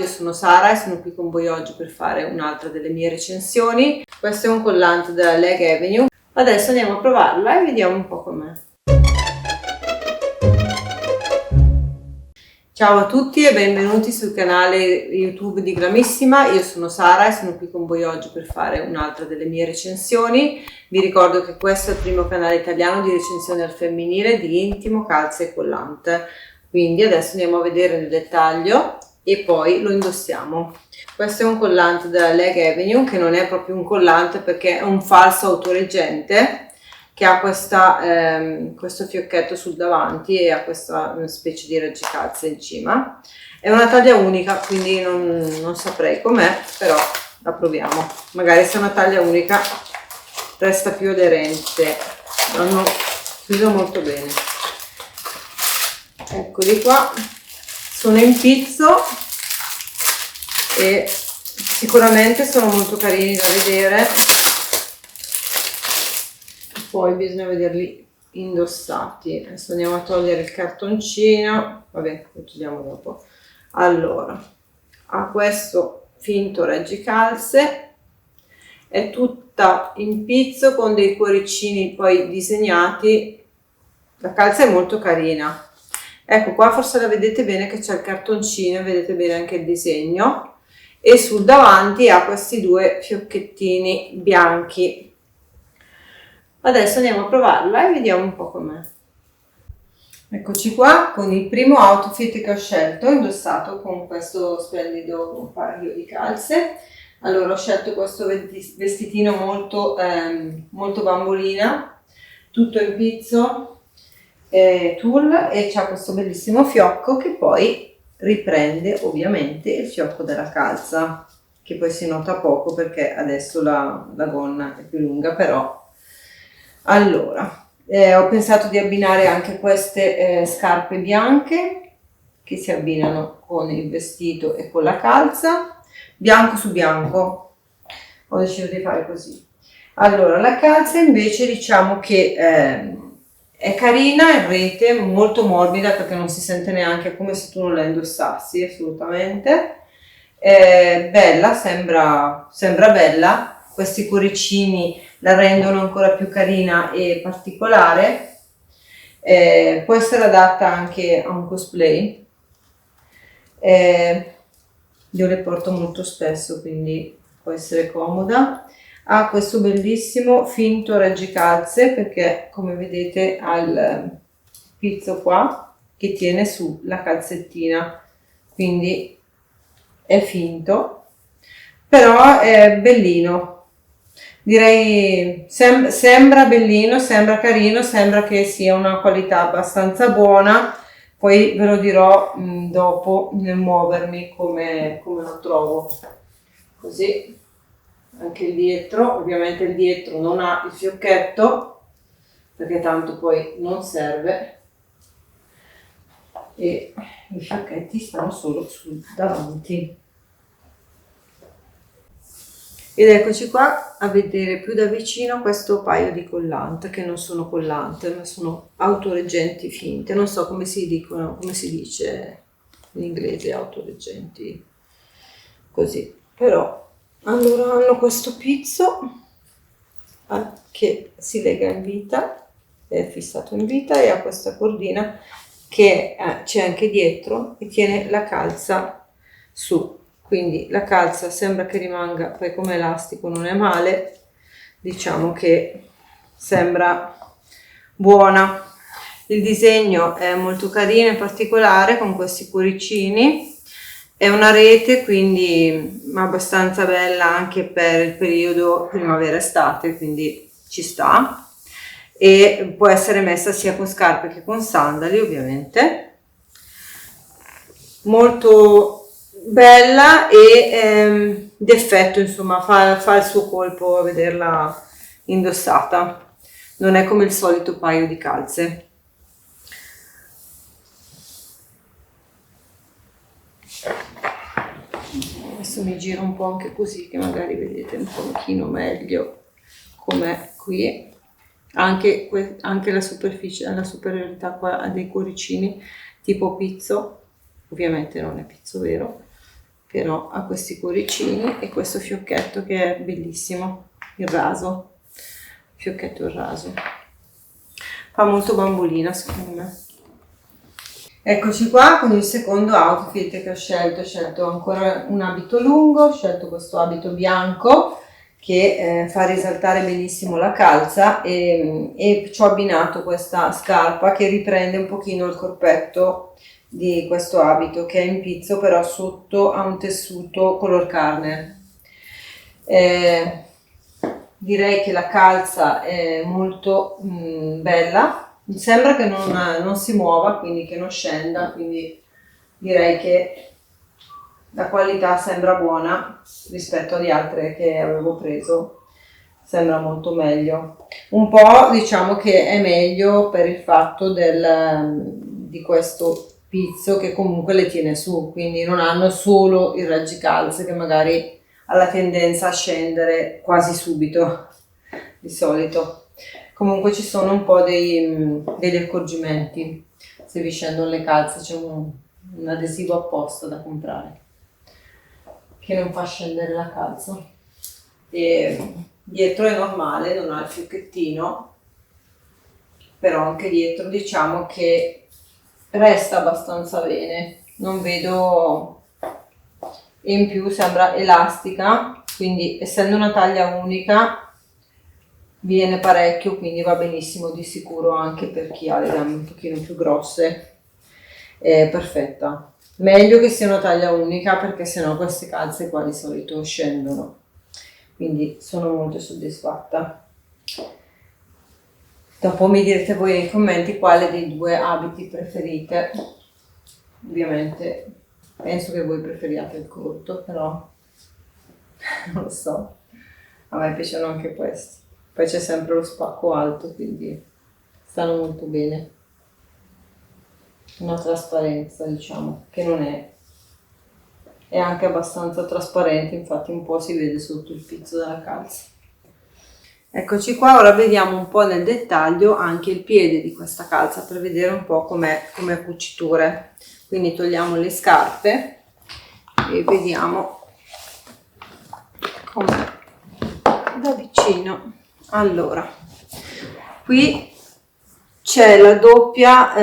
Io sono Sara e sono qui con voi oggi per fare un'altra delle mie recensioni. Questo è un collante della Leg Avenue. Adesso andiamo a provarla e vediamo un po' com'è. Ciao a tutti e benvenuti sul canale YouTube di Gramissima. Io sono Sara e sono qui con voi oggi per fare un'altra delle mie recensioni. Vi ricordo che questo è il primo canale italiano di recensioni al femminile di intimo, calze e collante. Quindi adesso andiamo a vedere nel dettaglio e poi lo indossiamo. Questo è un collante della Leg Avenue, che non è proprio un collante perché è un falso autoreggente che ha questo fiocchetto sul davanti e ha questa specie di reggicalze in cima. È una taglia unica, quindi non saprei com'è, però la proviamo. Magari se è una taglia unica resta più aderente. L'hanno chiuso molto bene. Eccoli qua, sono in pizzo e sicuramente sono molto carini da vedere. Poi bisogna vederli indossati. Adesso andiamo a togliere il cartoncino, vabbè, lo togliamo dopo. Allora, ha questo finto reggicalze, è tutta in pizzo con dei cuoricini poi disegnati. La calza è molto carina. Ecco qua, forse la vedete bene che c'è il cartoncino, vedete bene anche il disegno, e sul davanti ha questi due fiocchettini bianchi. Adesso andiamo a provarla e vediamo un po' com'è. Eccoci qua con il primo outfit che ho scelto, indossato con questo splendido paio di calze. Allora ho scelto questo vestitino molto bambolina, tutto in pizzo, tulle, e c'ha questo bellissimo fiocco che poi riprende ovviamente il fiocco della calza, che poi si nota poco perché adesso la gonna è più lunga, però. Allora, ho pensato di abbinare anche queste scarpe bianche che si abbinano con il vestito e con la calza, bianco su bianco. Ho deciso di fare così. Allora, la calza invece diciamo che è carina, è rete, molto morbida perché non si sente neanche come se tu non la indossassi, assolutamente. Bella, sembra bella. Questi cuoricini la rendono ancora più carina e particolare. Può essere adatta anche a un cosplay. Io le porto molto spesso, quindi può essere comoda. Ha questo bellissimo finto reggicalze perché, come vedete, ha il pizzo qua che tiene su la calzettina, quindi è finto, però è bellino. Direi sembra bellino, sembra carino, sembra che sia una qualità abbastanza buona. Poi ve lo dirò dopo nel muovermi come lo trovo. Così anche il dietro, ovviamente il dietro non ha il fiocchetto perché tanto poi non serve, e i fiocchetti stanno solo sul davanti. Ed eccoci qua a vedere più da vicino questo paio di collante, che non sono collante ma sono autoreggenti finte, non so come si dicono, come si dice in inglese, autoreggenti, così. Però allora hanno questo pizzo che si lega in vita, è fissato in vita, e ha questa cordina che c'è anche dietro e tiene la calza su. Quindi la calza sembra che rimanga, poi come elastico non è male, diciamo che sembra buona. Il disegno è molto carino e particolare con questi cuoricini, è una rete quindi abbastanza bella anche per il periodo primavera-estate, quindi ci sta, e può essere messa sia con scarpe che con sandali ovviamente. Molto bella e d'effetto, insomma, fa il suo colpo a vederla indossata, non è come il solito paio di calze. Adesso mi giro un po' anche così che magari vedete un pochino meglio com'è qui. Anche la superficie, la superiorità qua ha dei cuoricini tipo pizzo, ovviamente non è pizzo vero, però ha questi cuoricini e questo fiocchetto che è bellissimo, il raso, fiocchetto il raso, fa molto bambolina secondo me. Eccoci qua con il secondo outfit che ho scelto ancora un abito lungo, ho scelto questo abito bianco che fa risaltare benissimo la calza e ci ho abbinato questa scarpa che riprende un pochino il corpetto di questo abito, che è in pizzo però sotto ha un tessuto color carne. Direi che la calza è molto bella, sembra che non si muova, quindi che non scenda, quindi direi che la qualità sembra buona rispetto alle altre che avevo preso, sembra molto meglio. Un po' diciamo che è meglio per il fatto di questo pizzo che comunque le tiene su, quindi non hanno solo il raggicalze che magari ha la tendenza a scendere quasi subito di solito. Comunque ci sono un po' degli accorgimenti, se vi scendono le calze c'è un adesivo apposta da comprare che non fa scendere la calza. E dietro è normale, non ha il fiocchettino, però anche dietro diciamo che resta abbastanza bene, non vedo, e in più sembra elastica, quindi essendo una taglia unica viene parecchio, quindi va benissimo di sicuro anche per chi ha le gambe un pochino più grosse, è perfetta. Meglio che sia una taglia unica perché sennò queste calze qua di solito scendono, quindi sono molto soddisfatta. Dopo mi direte voi nei commenti quale dei due abiti preferite. Ovviamente penso che voi preferiate il corto, però non lo so, a me piacciono anche questi. Poi c'è sempre lo spacco alto, quindi stanno molto bene. Una trasparenza, diciamo, che non è anche abbastanza trasparente, infatti un po' si vede sotto il pizzo della calza. Eccoci qua, ora vediamo un po' nel dettaglio anche il piede di questa calza per vedere un po' com'è a cuciture. Quindi togliamo le scarpe e vediamo com'è da vicino. Allora, qui c'è la doppia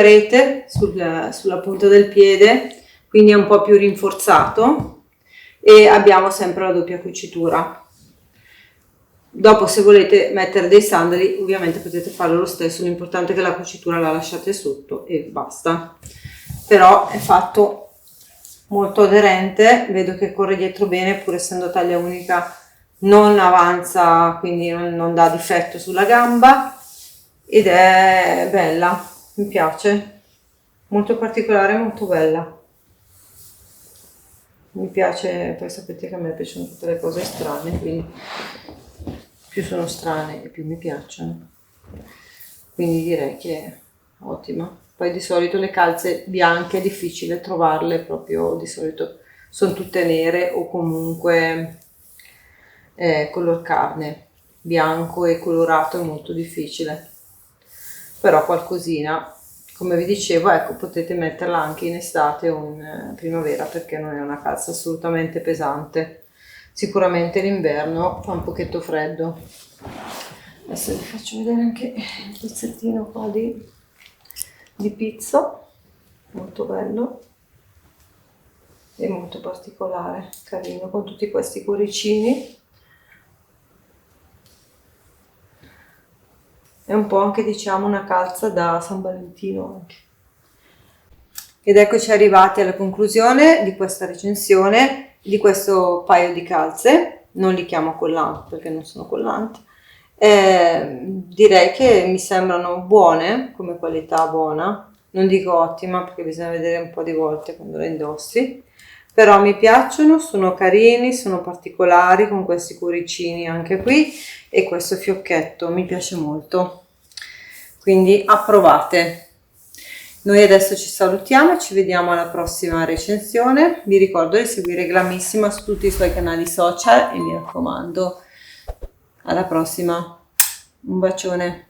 rete sulla punta del piede, quindi è un po' più rinforzato e abbiamo sempre la doppia cucitura. Dopo se volete mettere dei sandali ovviamente potete farlo lo stesso, l'importante è che la cucitura la lasciate sotto e basta. Però è fatto molto aderente, vedo che corre dietro bene pur essendo taglia unica, non avanza, quindi non dà difetto sulla gamba ed è bella, mi piace, molto particolare, molto bella. Mi piace, poi sapete che a me piacciono tutte le cose strane, quindi più sono strane e più mi piacciono, quindi direi che è ottima. Poi di solito le calze bianche è difficile trovarle, proprio di solito sono tutte nere o comunque color carne, bianco e colorato è molto difficile, però qualcosina, come vi dicevo, ecco, potete metterla anche in estate o in primavera perché non è una calza assolutamente pesante. Sicuramente l'inverno fa un pochetto freddo. Adesso vi faccio vedere anche il pezzettino qua di pizzo, molto bello e molto particolare, carino, con tutti questi cuoricini. È un po' anche, diciamo, una calza da San Valentino anche. Ed eccoci arrivati alla conclusione di questa recensione di questo paio di calze. Non li chiamo collanti perché non sono collanti. Direi che mi sembrano buone, come qualità buona. Non dico ottima perché bisogna vedere un po' di volte quando le indossi. Però mi piacciono, sono carini, sono particolari con questi cuoricini anche qui e questo fiocchetto mi piace molto, quindi approvate. Noi adesso ci salutiamo e ci vediamo alla prossima recensione. Vi ricordo di seguire Glamissima su tutti i suoi canali social e mi raccomando, alla prossima, un bacione.